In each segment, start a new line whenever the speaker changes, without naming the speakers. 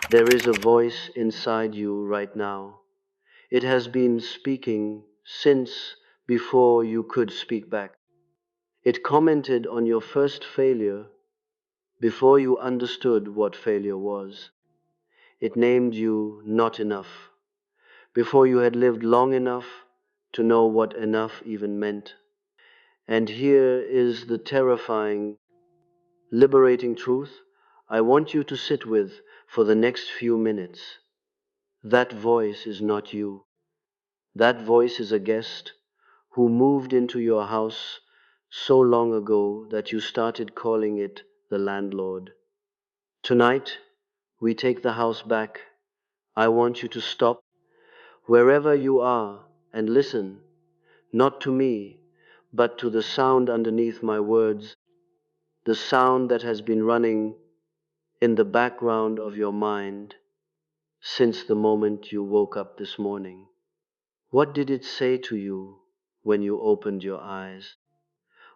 There is a voice inside you right now. It has been speaking since before you could speak back. It commented on your first failure before you understood what failure was. It named you not enough before you had lived long enough to know what enough even meant. And here is the terrifying, liberating truth I want you to sit with for the next few minutes. That voice is not you. That voice is a guest who moved into your house so long ago that you started calling it the landlord. Tonight, we take the house back. I want you to stop wherever you are and listen, not to me, but to the sound underneath my words, the sound that has been running in the background of your mind since the moment you woke up this morning. What did it say to you when you opened your eyes?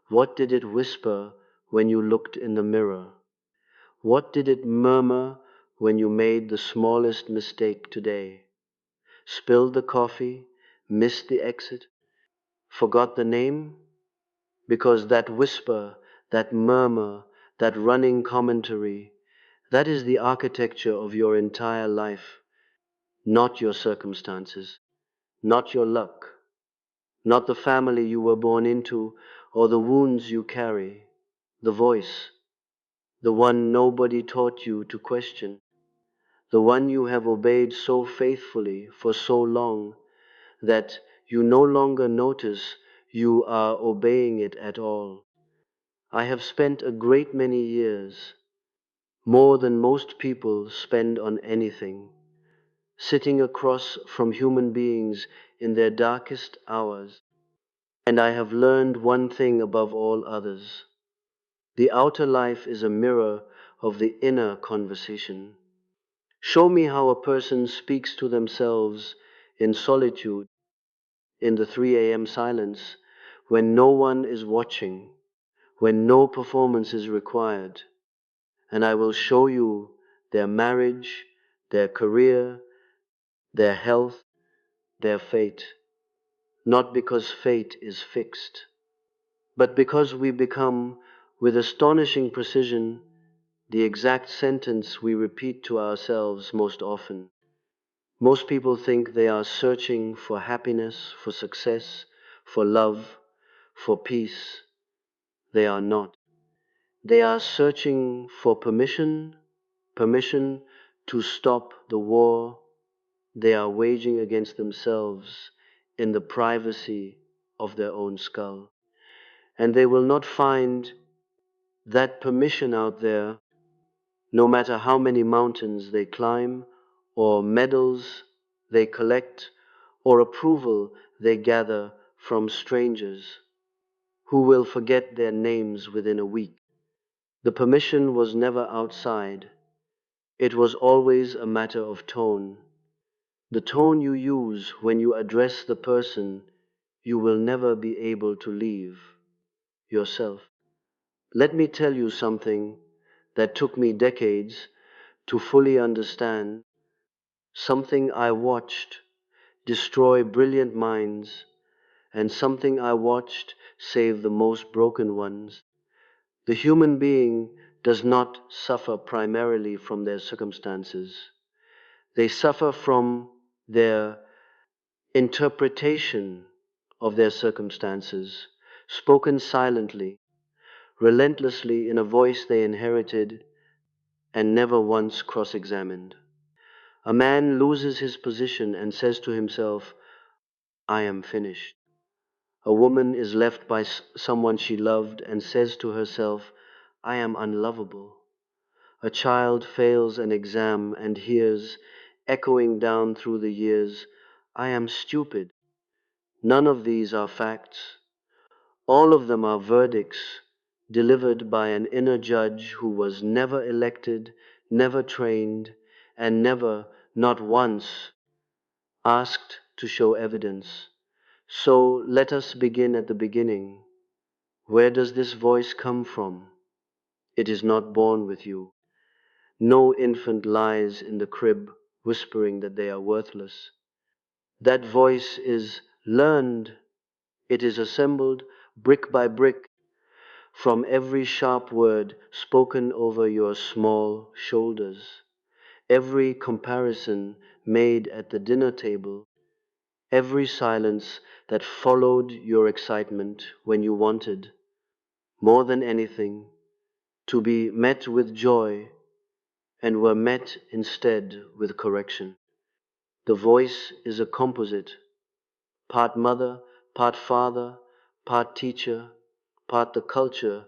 What did it whisper when you looked in the mirror? What did it murmur when you made the smallest mistake today? Spilled the coffee, missed the exit, forgot the name? Because that whisper, that murmur, that running commentary, that is the architecture of your entire life, not your circumstances, not your luck, not the family you were born into or the wounds you carry. The voice, the one nobody taught you to question, the one you have obeyed so faithfully for so long that you no longer notice you are obeying it at all. I have spent a great many years, more than most people spend on anything, sitting across from human beings in their darkest hours, and I have learned one thing above all others. The outer life is a mirror of the inner conversation. Show me how a person speaks to themselves in solitude, in the 3 a.m. silence, when no one is watching, when no performance is required, and I will show you their marriage, their career, their health, their fate. Not because fate is fixed, but because we become, with astonishing precision, the exact sentence we repeat to ourselves most often. Most people think they are searching for happiness, for success, for love, for peace. They are not. They are searching for permission, permission to stop the war they are waging against themselves in the privacy of their own skull. And they will not find that permission out there, no matter how many mountains they climb, or medals they collect, or approval they gather from strangers who will forget their names within a week. The permission was never outside. It was always a matter of tone. The tone you use when you address the person you will never be able to leave, yourself. Let me tell you something that took me decades to fully understand, something I watched destroy brilliant minds, and something I watched save the most broken ones. The human being does not suffer primarily from their circumstances. They suffer from their interpretation of their circumstances, spoken silently, relentlessly in a voice they inherited and never once cross-examined. A man loses his position and says to himself, I am finished. A woman is left by someone she loved and says to herself, I am unlovable. A child fails an exam and hears, echoing down through the years, I am stupid. None of these are facts. All of them are verdicts delivered by an inner judge who was never elected, never trained, and never, not once, asked to show evidence. So let us begin at the beginning. Where does this voice come from? It is not born with you. No infant lies in the crib whispering that they are worthless. That voice is learned. It is assembled brick by brick from every sharp word spoken over your small shoulders, every comparison made at the dinner table, every silence that followed your excitement when you wanted, more than anything, to be met with joy and were met instead with correction. The voice is a composite, part mother, part father, part teacher, part the culture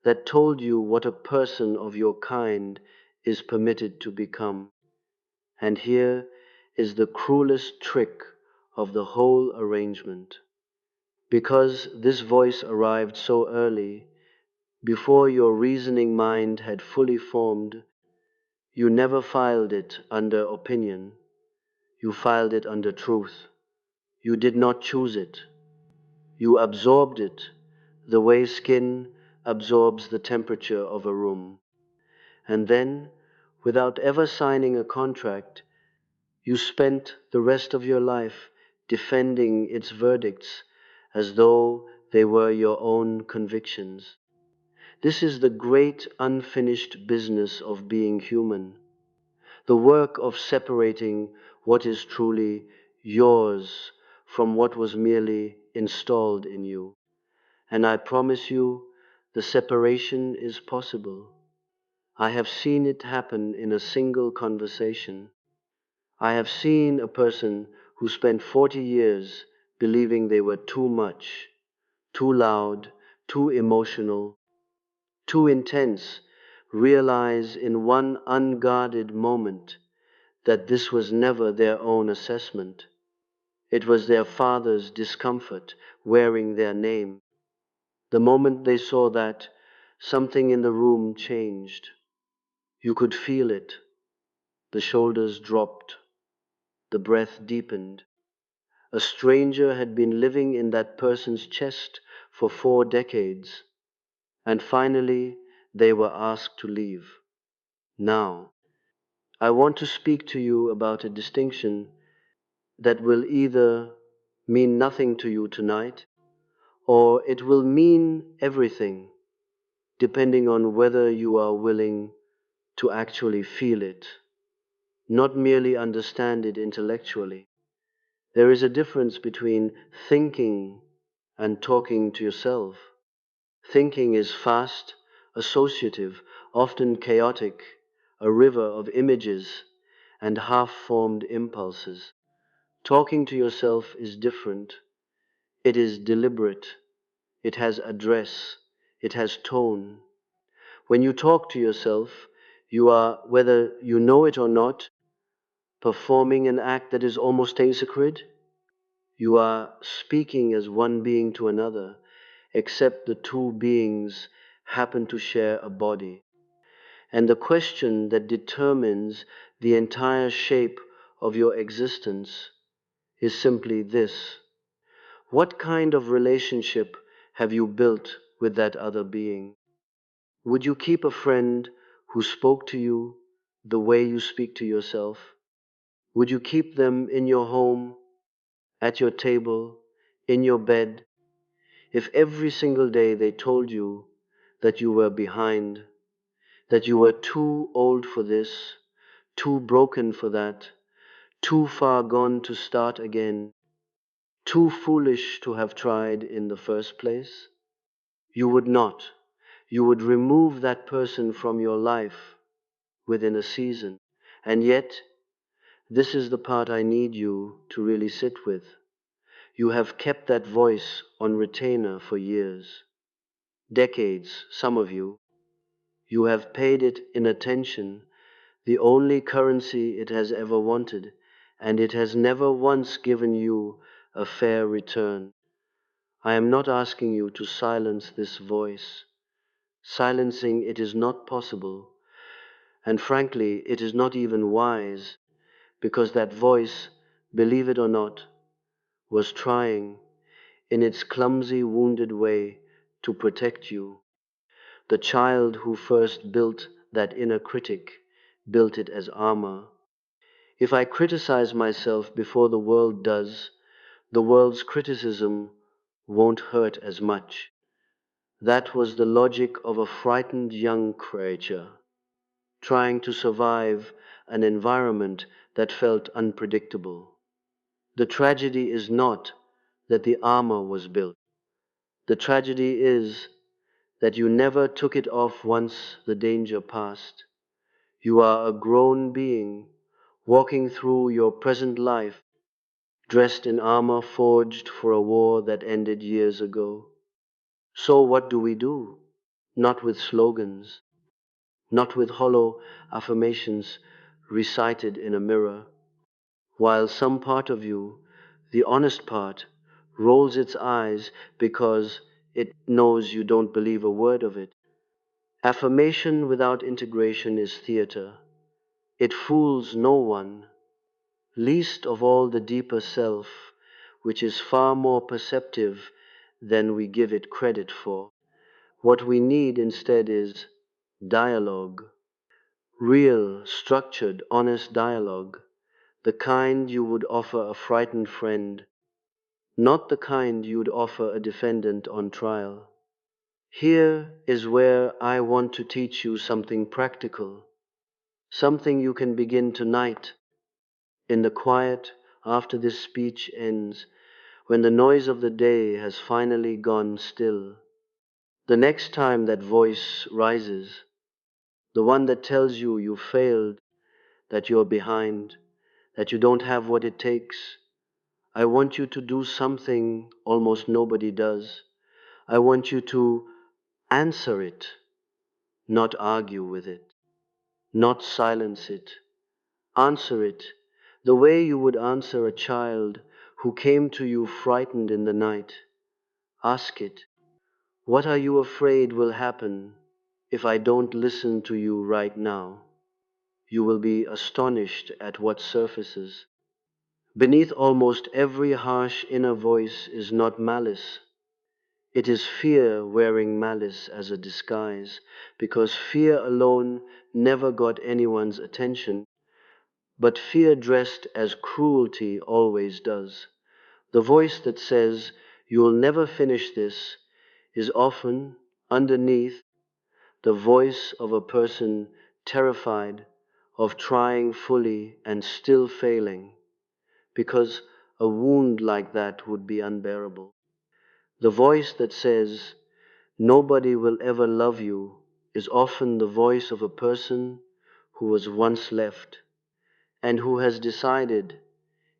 that told you what a person of your kind is permitted to become. And here is the cruelest trick of the whole arrangement. Because this voice arrived so early, before your reasoning mind had fully formed, you never filed it under opinion, you filed it under truth. You did not choose it. You absorbed it the way skin absorbs the temperature of a room. And then, without ever signing a contract, you spent the rest of your life defending its verdicts as though they were your own convictions. This is the great unfinished business of being human, the work of separating what is truly yours from what was merely installed in you. And I promise you, the separation is possible. I have seen it happen in a single conversation. I have seen a person who spent 40 years believing they were too much, too loud, too emotional, too intense, realize in one unguarded moment that this was never their own assessment. It was their father's discomfort wearing their name. The moment they saw that, something in the room changed. You could feel it. The shoulders dropped. The breath deepened. A stranger had been living in that person's chest for 4 decades. And finally, they were asked to leave. Now, I want to speak to you about a distinction that will either mean nothing to you tonight, or it will mean everything, depending on whether you are willing to actually feel it, not merely understand it intellectually. There is a difference between thinking and talking to yourself. Thinking is fast, associative, often chaotic, a river of images and half-formed impulses. Talking to yourself is different. It is deliberate. It has address. It has tone. When you talk to yourself, you are, whether you know it or not, performing an act that is almost sacred. You are speaking as one being to another, except the two beings happen to share a body. And the question that determines the entire shape of your existence is simply this: what kind of relationship have you built with that other being? Would you keep a friend who spoke to you the way you speak to yourself? Would you keep them in your home, at your table, in your bed, if every single day they told you that you were behind, that you were too old for this, too broken for that, too far gone to start again, too foolish to have tried in the first place? You would not. You would remove that person from your life within a season. And yet, this is the part I need you to really sit with. You have kept that voice on retainer for years, decades, some of you. You have paid it in attention, the only currency it has ever wanted, and it has never once given you a fair return. I am not asking you to silence this voice. Silencing it is not possible, and frankly, it is not even wise, because that voice, believe it or not, was trying, in its clumsy, wounded way, to protect you. The child who first built that inner critic built it as armor. If I criticize myself before the world does, the world's criticism won't hurt as much. That was the logic of a frightened young creature, trying to survive an environment that felt unpredictable. The tragedy is not that the armor was built. The tragedy is that you never took it off once the danger passed. You are a grown being, walking through your present life, dressed in armor forged for a war that ended years ago. So what do we do? Not with slogans, not with hollow affirmations recited in a mirror, while some part of you, the honest part, rolls its eyes because it knows you don't believe a word of it. Affirmation without integration is theater. It fools no one, least of all the deeper self, which is far more perceptive than we give it credit for. What we need instead is dialogue, real, structured, honest dialogue, the kind you would offer a frightened friend, not the kind you'd offer a defendant on trial. Here is where I want to teach you something practical, something you can begin tonight, in the quiet after this speech ends, when the noise of the day has finally gone still. The next time that voice rises, the one that tells you you failed, that you're behind, that you don't have what it takes, I want you to do something almost nobody does. I want you to answer it, not argue with it, not silence it. Answer it the way you would answer a child who came to you frightened in the night. Ask it, what are you afraid will happen if I don't listen to you right now? You will be astonished at what surfaces. Beneath almost every harsh inner voice is not malice. It is fear wearing malice as a disguise, because fear alone never got anyone's attention, but fear dressed as cruelty always does. The voice that says, you'll never finish this, is often, underneath, the voice of a person terrified of trying fully and still failing, because a wound like that would be unbearable. The voice that says, nobody will ever love you, is often the voice of a person who was once left, and who has decided,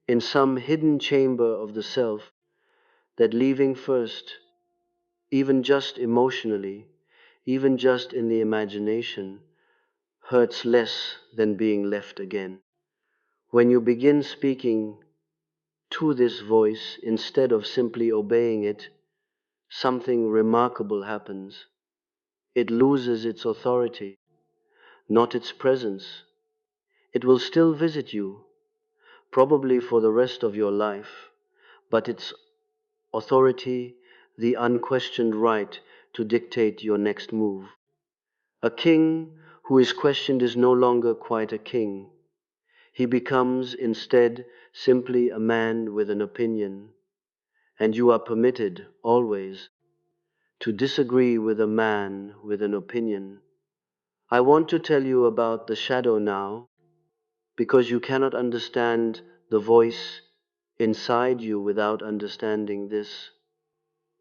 in some hidden chamber of the self, that leaving first, even just emotionally, even just in the imagination, hurts less than being left again. When you begin speaking to this voice instead of simply obeying it, something remarkable happens. It loses its authority, not its presence. It will still visit you, probably for the rest of your life, but its authority, the unquestioned right to dictate your next move. A king who is questioned is no longer quite a king. He becomes instead simply a man with an opinion, and you are permitted, always, to disagree with a man with an opinion. I want to tell you about the shadow now, because you cannot understand the voice inside you without understanding this.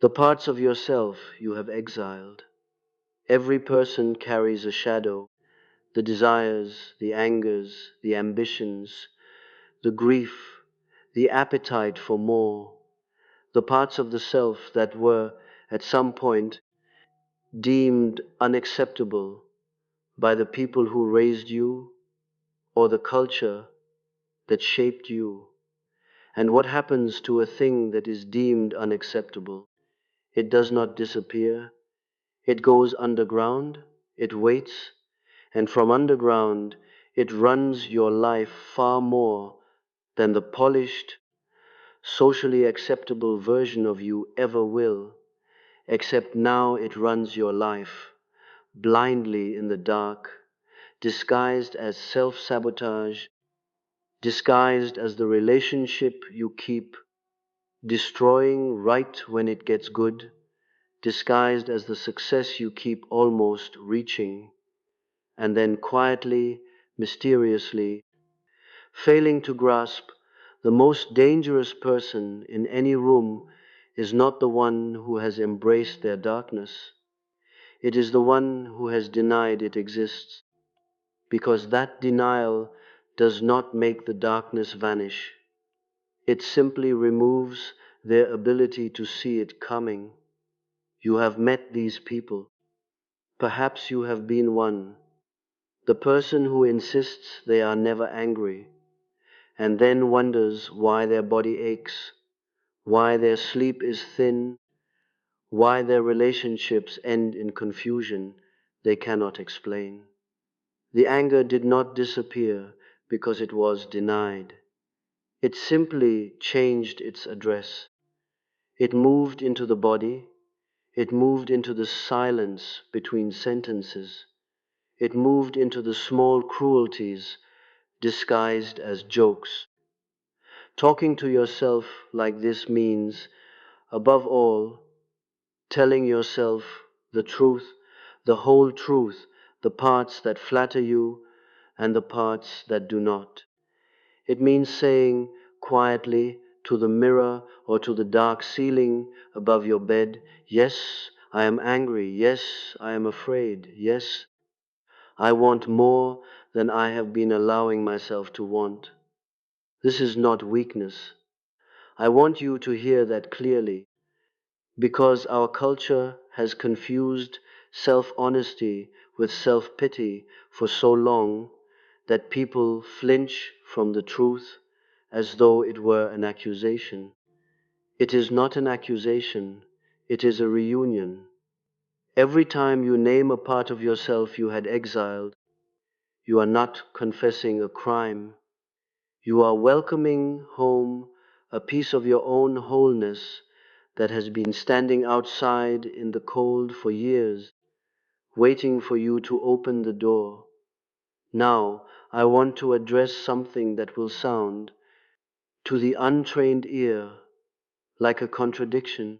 The parts of yourself you have exiled. Every person carries a shadow, the desires, the angers, the ambitions, the grief, the appetite for more, the parts of the self that were, at some point, deemed unacceptable by the people who raised you or the culture that shaped you. And what happens to a thing that is deemed unacceptable? It does not disappear. It goes underground, it waits, and from underground it runs your life far more than the polished, socially acceptable version of you ever will, except now it runs your life blindly in the dark, disguised as self-sabotage, disguised as the relationship you keep destroying right when it gets good, disguised as the success you keep almost reaching, and then quietly, mysteriously, failing to grasp the most dangerous person in any room is not the one who has embraced their darkness. It is the one who has denied it exists, because that denial does not make the darkness vanish. It simply removes their ability to see it coming. You have met these people. Perhaps you have been one. The person who insists they are never angry, and then wonders why their body aches, why their sleep is thin, why their relationships end in confusion they cannot explain. The anger did not disappear because it was denied. It simply changed its address. It moved into the body. It moved into the silence between sentences. It moved into the small cruelties disguised as jokes. Talking to yourself like this means, above all, telling yourself the truth, the whole truth, the parts that flatter you and the parts that do not. It means saying quietly to the mirror or to the dark ceiling above your bed, yes, I am angry. Yes, I am afraid. Yes, I want more than I have been allowing myself to want. This is not weakness. I want you to hear that clearly, because our culture has confused self-honesty with self-pity for so long that people flinch from the truth as though it were an accusation. It is not an accusation, it is a reunion. Every time you name a part of yourself you had exiled, you are not confessing a crime. You are welcoming home a piece of your own wholeness that has been standing outside in the cold for years, waiting for you to open the door. Now, I want to address something that will sound, to the untrained ear, like a contradiction,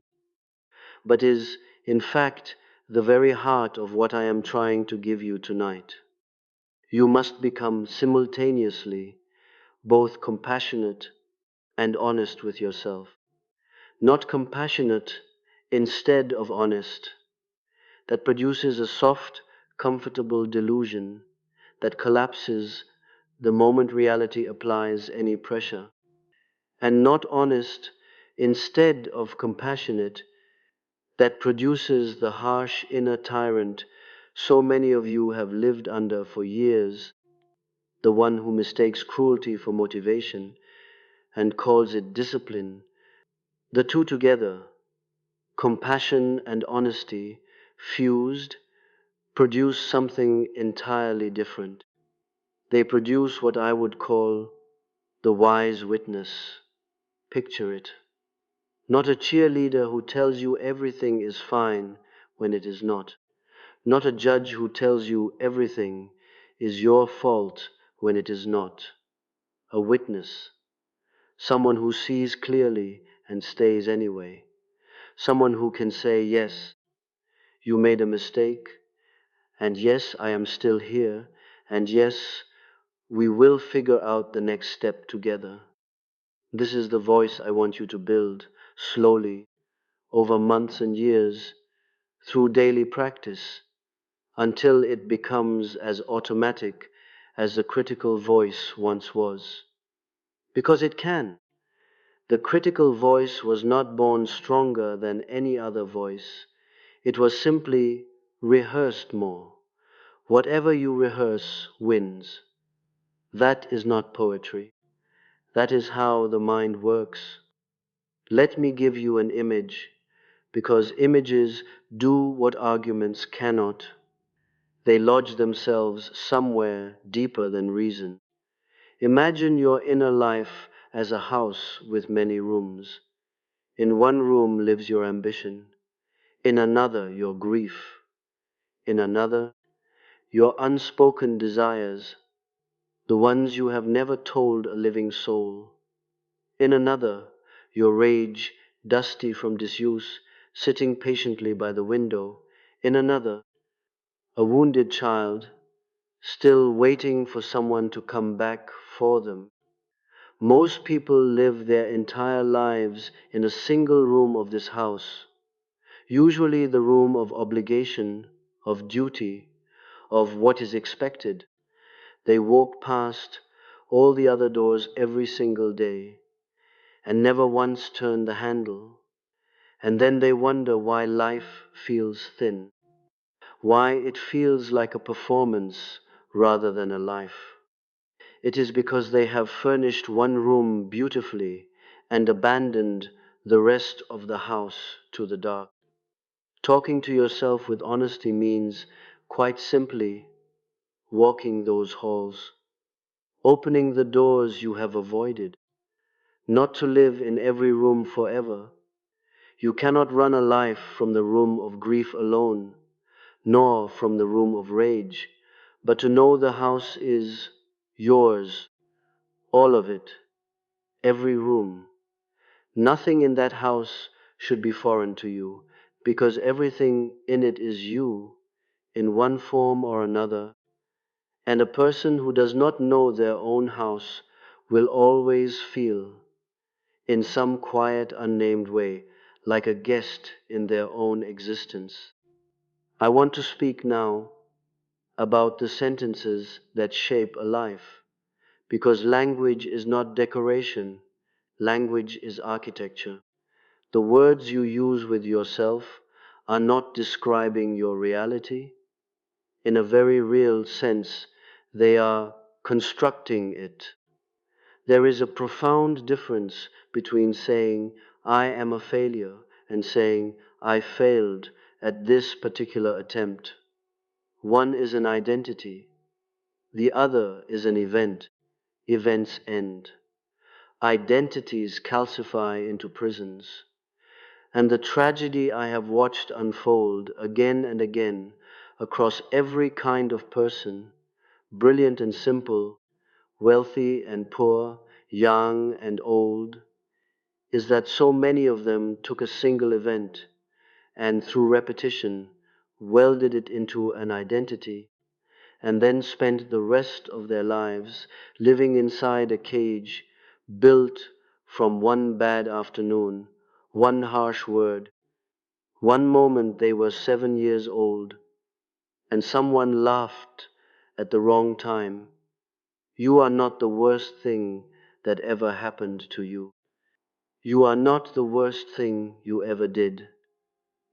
but is, in fact, the very heart of what I am trying to give you tonight. You must become simultaneously both compassionate and honest with yourself. Not compassionate instead of honest, that produces a soft, comfortable delusion that collapses the moment reality applies any pressure. And not honest instead of compassionate, that produces the harsh inner tyrant so many of you have lived under for years, the one who mistakes cruelty for motivation and calls it discipline. The two together, compassion and honesty, fused, produce something entirely different. They produce what I would call the wise witness. Picture it. Not a cheerleader who tells you everything is fine when it is not. Not a judge who tells you everything is your fault when it is not. A witness. Someone who sees clearly and stays anyway. Someone who can say, yes, you made a mistake, and yes, I am still here, and yes, we will figure out the next step together. This is the voice I want you to build slowly, over months and years, through daily practice, until it becomes as automatic as the critical voice once was. Because it can. The critical voice was not born stronger than any other voice. It was simply rehearsed more. Whatever you rehearse wins. That is not poetry. That is how the mind works. Let me give you an image, because images do what arguments cannot. They lodge themselves somewhere deeper than reason. Imagine your inner life as a house with many rooms. In one room lives your ambition. In another, your grief. In another, your unspoken desires, the ones you have never told a living soul. In another, your rage, dusty from disuse, sitting patiently by the window. In another, a wounded child, still waiting for someone to come back for them. Most people live their entire lives in a single room of this house, usually the room of obligation, of duty, of what is expected. They walk past all the other doors every single day and never once turn the handle. And then they wonder why life feels thin, why it feels like a performance rather than a life. It is because they have furnished one room beautifully and abandoned the rest of the house to the dark. Talking to yourself with honesty means, quite simply, walking those halls, opening the doors you have avoided, not to live in every room forever. You cannot run a life from the room of grief alone, nor from the room of rage, but to know the house is yours, all of it, every room. Nothing in that house should be foreign to you, because everything in it is you, in one form or another, and a person who does not know their own house will always feel, in some quiet, unnamed way, like a guest in their own existence. I want to speak now about the sentences that shape a life, because language is not decoration, language is architecture. The words you use with yourself are not describing your reality. In a very real sense, they are constructing it. There is a profound difference between saying, I am a failure, and saying, I failed at this particular attempt. One is an identity, the other is an event. Events end. Identities calcify into prisons. And the tragedy I have watched unfold again and again across every kind of person, brilliant and simple, wealthy and poor, young and old, is that so many of them took a single event and through repetition welded it into an identity, and then spent the rest of their lives living inside a cage built from one bad afternoon, one harsh word. One moment they were 7 years old, and someone laughed at the wrong time. You are not the worst thing that ever happened to you. You are not the worst thing you ever did.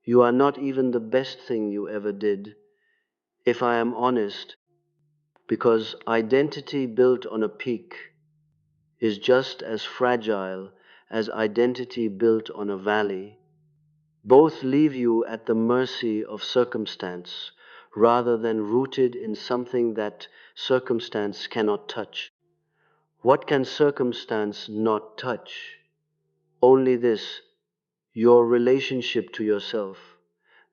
You are not even the best thing you ever did, if I am honest, because identity built on a peak is just as fragile as identity built on a valley. Both leave you at the mercy of circumstance rather than rooted in something that circumstance cannot touch. What can circumstance not touch? Only this, your relationship to yourself.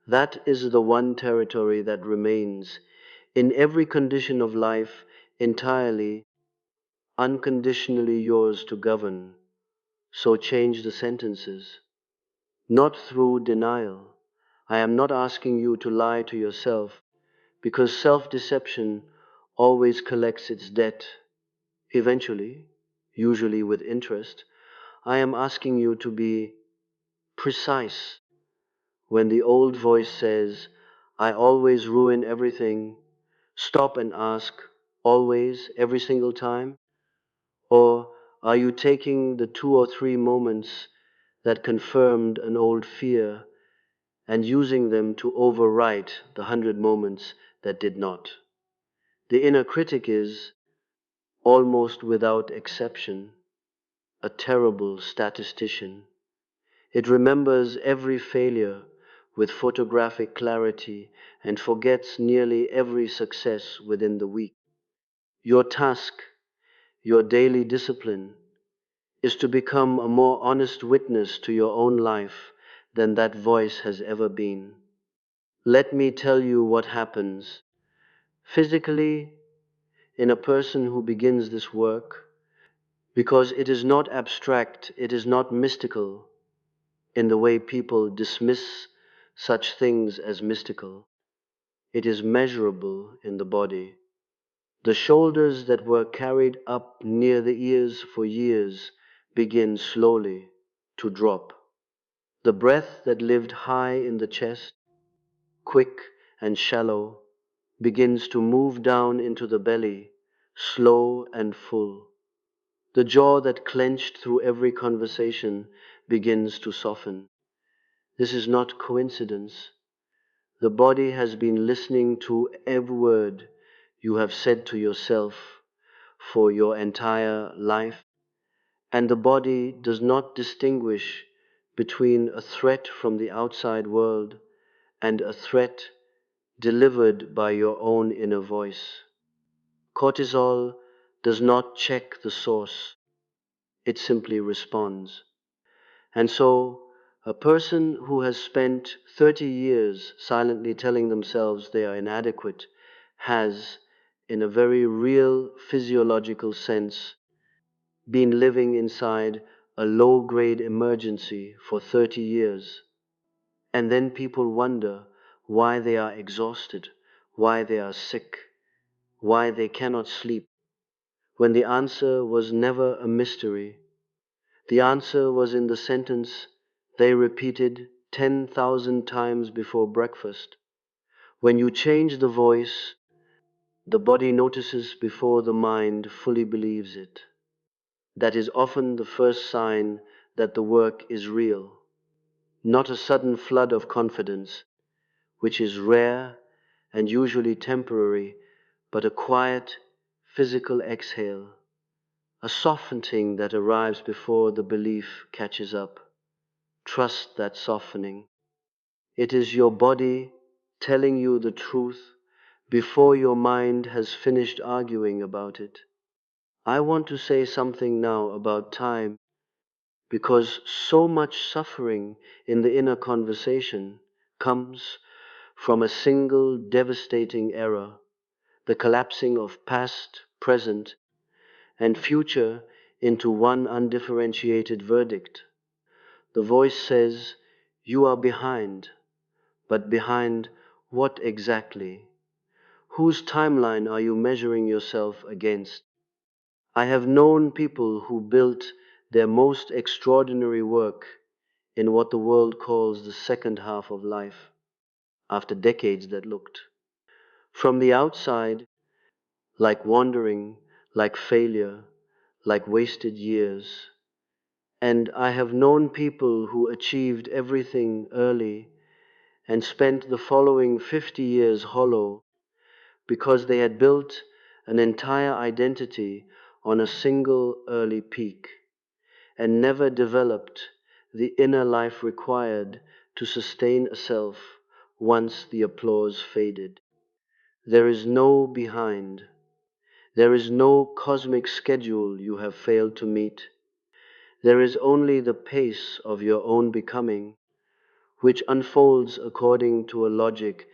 That is the one territory that remains in every condition of life entirely, unconditionally yours to govern. So change the sentences. Not through denial. I am not asking you to lie to yourself, because self-deception always collects its debt, eventually, usually with interest. I am asking you to be precise when the old voice says, I always ruin everything. Stop and ask, always, every single time? Or are you taking the 2 or 3 moments that confirmed an old fear and using them to overwrite the 100 moments that did not? The inner critic is, almost without exception, a terrible statistician. It remembers every failure with photographic clarity and forgets nearly every success within the week. Your task, your daily discipline, is to become a more honest witness to your own life than that voice has ever been. Let me tell you what happens. Physically, in a person who begins this work, because it is not abstract, it is not mystical in the way people dismiss such things as mystical. It is measurable in the body. The shoulders that were carried up near the ears for years begin slowly to drop. The breath that lived high in the chest, quick and shallow, begins to move down into the belly, slow and full. The jaw that clenched through every conversation begins to soften. This is not coincidence. The body has been listening to every word you have said to yourself for your entire life, and the body does not distinguish between a threat from the outside world and a threat delivered by your own inner voice. Cortisol does not check the source, it simply responds. And so, a person who has spent 30 years silently telling themselves they are inadequate has, in a very real physiological sense, been living inside a low-grade emergency for 30 years. And then people wonder why they are exhausted, why they are sick, why they cannot sleep, when the answer was never a mystery. The answer was in the sentence they repeated 10,000 times before breakfast. When you change the voice, the body notices before the mind fully believes it. That is often the first sign that the work is real, not a sudden flood of confidence, which is rare and usually temporary, but a quiet, physical exhale, a softening that arrives before the belief catches up. Trust that softening. It is your body telling you the truth before your mind has finished arguing about it. I want to say something now about time because so much suffering in the inner conversation comes from a single devastating error, the collapsing of past, present, and future into one undifferentiated verdict. The voice says, "You are behind." But behind what exactly? Whose timeline are you measuring yourself against? I have known people who built their most extraordinary work in what the world calls the second half of life, after decades that looked. From the outside, like wandering, like failure, like wasted years. And I have known people who achieved everything early and spent the following 50 years hollow because they had built an entire identity on a single early peak and never developed the inner life required to sustain a self once the applause faded. There is no behind. There is no cosmic schedule you have failed to meet. There is only the pace of your own becoming, which unfolds according to a logic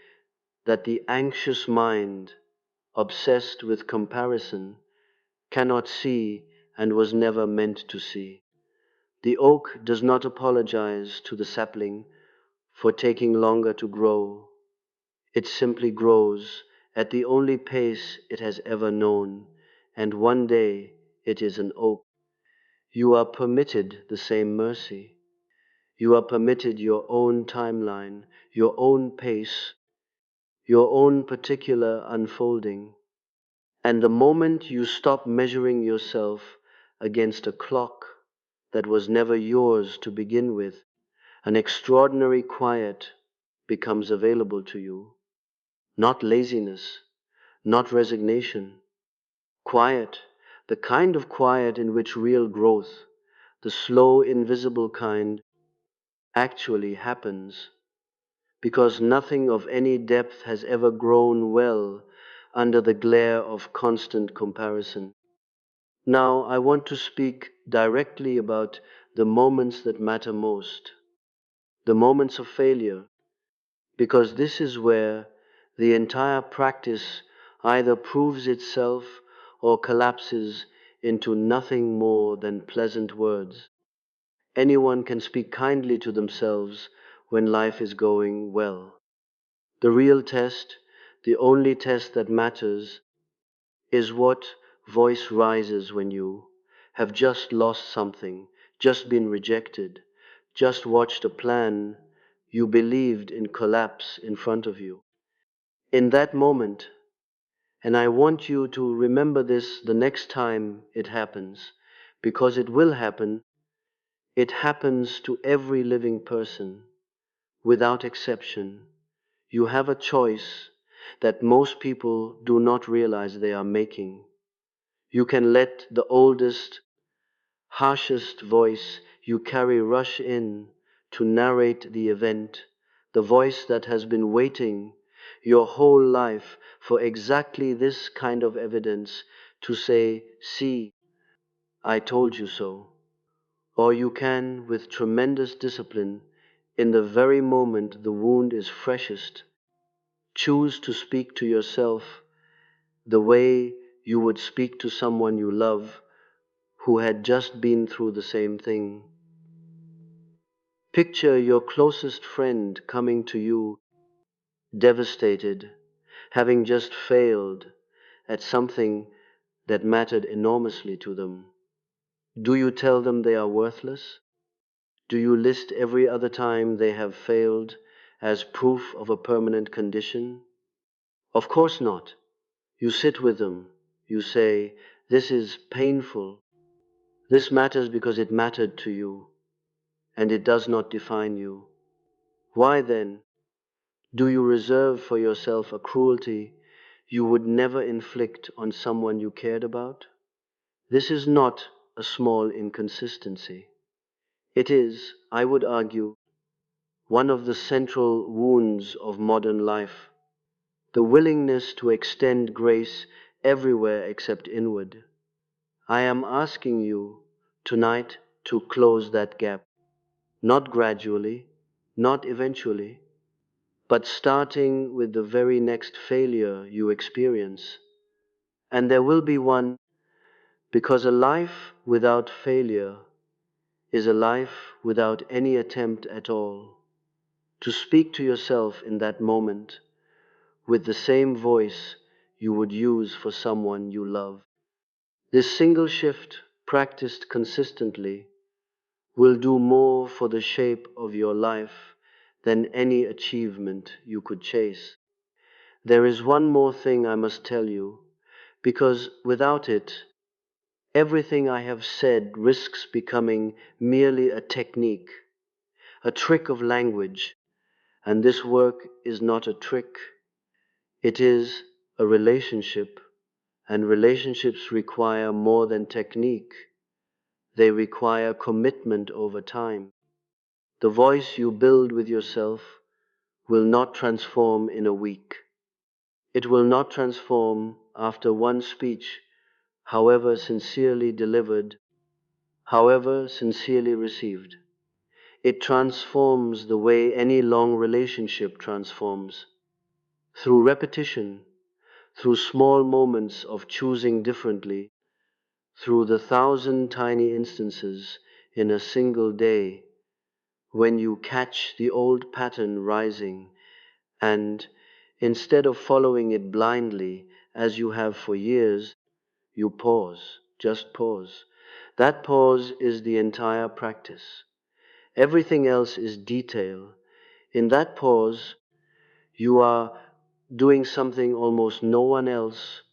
that the anxious mind, obsessed with comparison, cannot see and was never meant to see. The oak does not apologize to the sapling for taking longer to grow. It simply grows at the only pace it has ever known, and one day it is an oak. You are permitted the same mercy. You are permitted your own timeline, your own pace, your own particular unfolding. And the moment you stop measuring yourself against a clock that was never yours to begin with, an extraordinary quiet becomes available to you. Not laziness, not resignation. Quiet, the kind of quiet in which real growth, the slow, invisible kind, actually happens. Because nothing of any depth has ever grown well under the glare of constant comparison. Now, I want to speak directly about the moments that matter most, the moments of failure, because this is where the entire practice either proves itself or collapses into nothing more than pleasant words. Anyone can speak kindly to themselves when life is going well. The real test, the only test that matters, is what voice rises when you have just lost something, just been rejected, just watched a plan you believed in collapse in front of you. In that moment, and I want you to remember this the next time it happens, because it will happen. It happens to every living person, without exception. You have a choice that most people do not realize they are making. You can let the oldest, harshest voice you carry rush in to narrate the event, the voice that has been waiting your whole life for exactly this kind of evidence to say, "See, I told you so." Or you can, with tremendous discipline, in the very moment the wound is freshest, choose to speak to yourself the way you would speak to someone you love who had just been through the same thing. Picture your closest friend coming to you, devastated, having just failed at something that mattered enormously to them. Do you tell them they are worthless? Do you list every other time they have failed as proof of a permanent condition? Of course not. You sit with them. You say, "This is painful. This matters because it mattered to you, and it does not define you." Why then do you reserve for yourself a cruelty you would never inflict on someone you cared about? This is not a small inconsistency. It is, I would argue, one of the central wounds of modern life, the willingness to extend grace everywhere except inward. I am asking you tonight to close that gap, not gradually, not eventually, but starting with the very next failure you experience. And there will be one, because a life without failure is a life without any attempt at all. To speak to yourself in that moment with the same voice you would use for someone you love. This single shift, practiced consistently, will do more for the shape of your life than any achievement you could chase. There is one more thing I must tell you, because without it, everything I have said risks becoming merely a technique, a trick of language, and this work is not a trick. It is a relationship, and relationships require more than technique. They require commitment over time. The voice you build with yourself will not transform in a week. It will not transform after one speech, however sincerely delivered, however sincerely received. It transforms the way any long relationship transforms, through repetition, through small moments of choosing differently, through the thousand tiny instances in a single day when you catch the old pattern rising and, instead of following it blindly as you have for years, you pause, just pause. That pause is the entire practice. Everything else is detail. In that pause, you are doing something almost no one else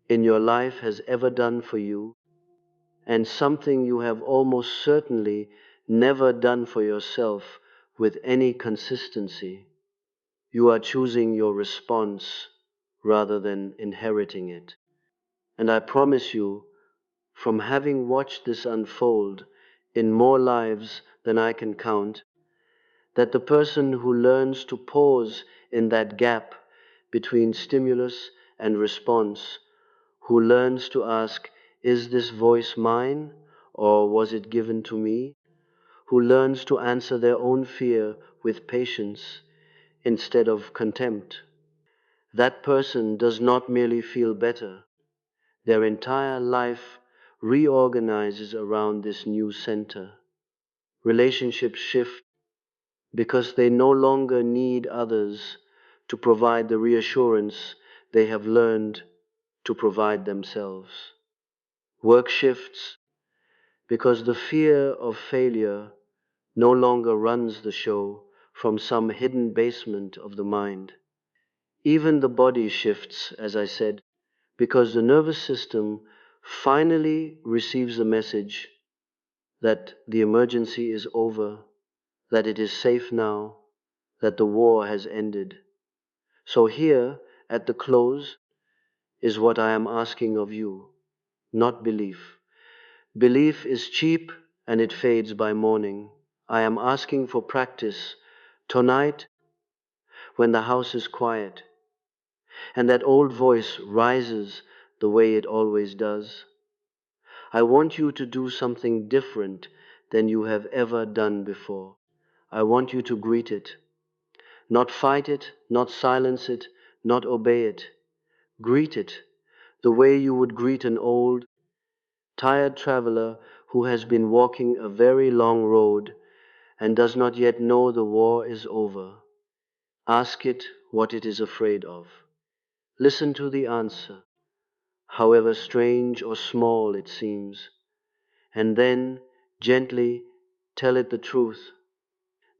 in your life has ever done for you, and something you have almost certainly never done for yourself with any consistency. You are choosing your response rather than inheriting it. And I promise you, from having watched this unfold in more lives than I can count, that the person who learns to pause in that gap between stimulus and response, who learns to ask, "Is this voice mine or was it given to me?" Who learns to answer their own fear with patience instead of contempt, that person does not merely feel better, their entire life reorganizes around this new center. Relationships shift because they no longer need others to provide the reassurance they have learned to provide themselves. Work shifts because the fear of failure no longer runs the show from some hidden basement of the mind. Even the body shifts, as I said, because the nervous system finally receives a message that the emergency is over, that it is safe now, that the war has ended. So here, at the close, is what I am asking of you, not belief. Belief is cheap and it fades by morning. I am asking for practice tonight when the house is quiet and that old voice rises the way it always does. I want you to do something different than you have ever done before. I want you to greet it, not fight it, not silence it, not obey it. Greet it the way you would greet an old, tired traveler who has been walking a very long road and does not yet know the war is over. Ask it what it is afraid of. Listen to the answer, however strange or small it seems, and then gently tell it the truth,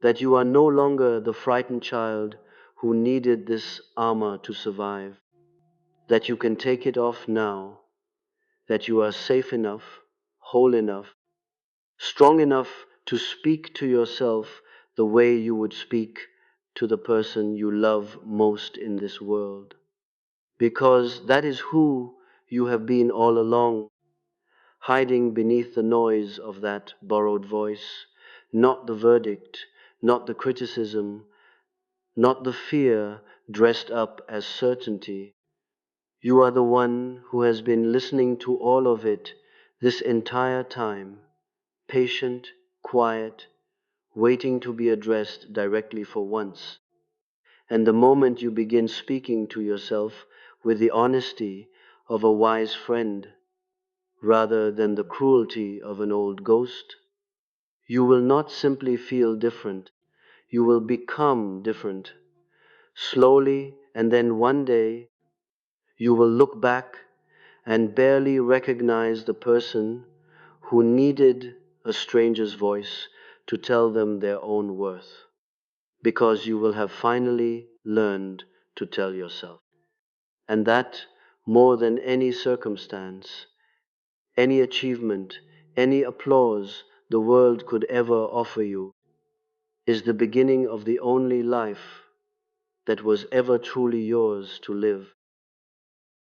that you are no longer the frightened child who needed this armor to survive, that you can take it off now, that you are safe enough, whole enough, strong enough to speak to yourself the way you would speak to the person you love most in this world. Because that is who you have been all along, hiding beneath the noise of that borrowed voice, not the verdict, not the criticism, not the fear dressed up as certainty. You are the one who has been listening to all of it this entire time, patient, quiet, waiting to be addressed directly for once. And the moment you begin speaking to yourself with the honesty of a wise friend, rather than the cruelty of an old ghost, you will not simply feel different, you will become different. Slowly, and then one day, you will look back and barely recognize the person who needed a stranger's voice to tell them their own worth, because you will have finally learned to tell yourself. And that, more than any circumstance, any achievement, any applause the world could ever offer you, is the beginning of the only life that was ever truly yours to live.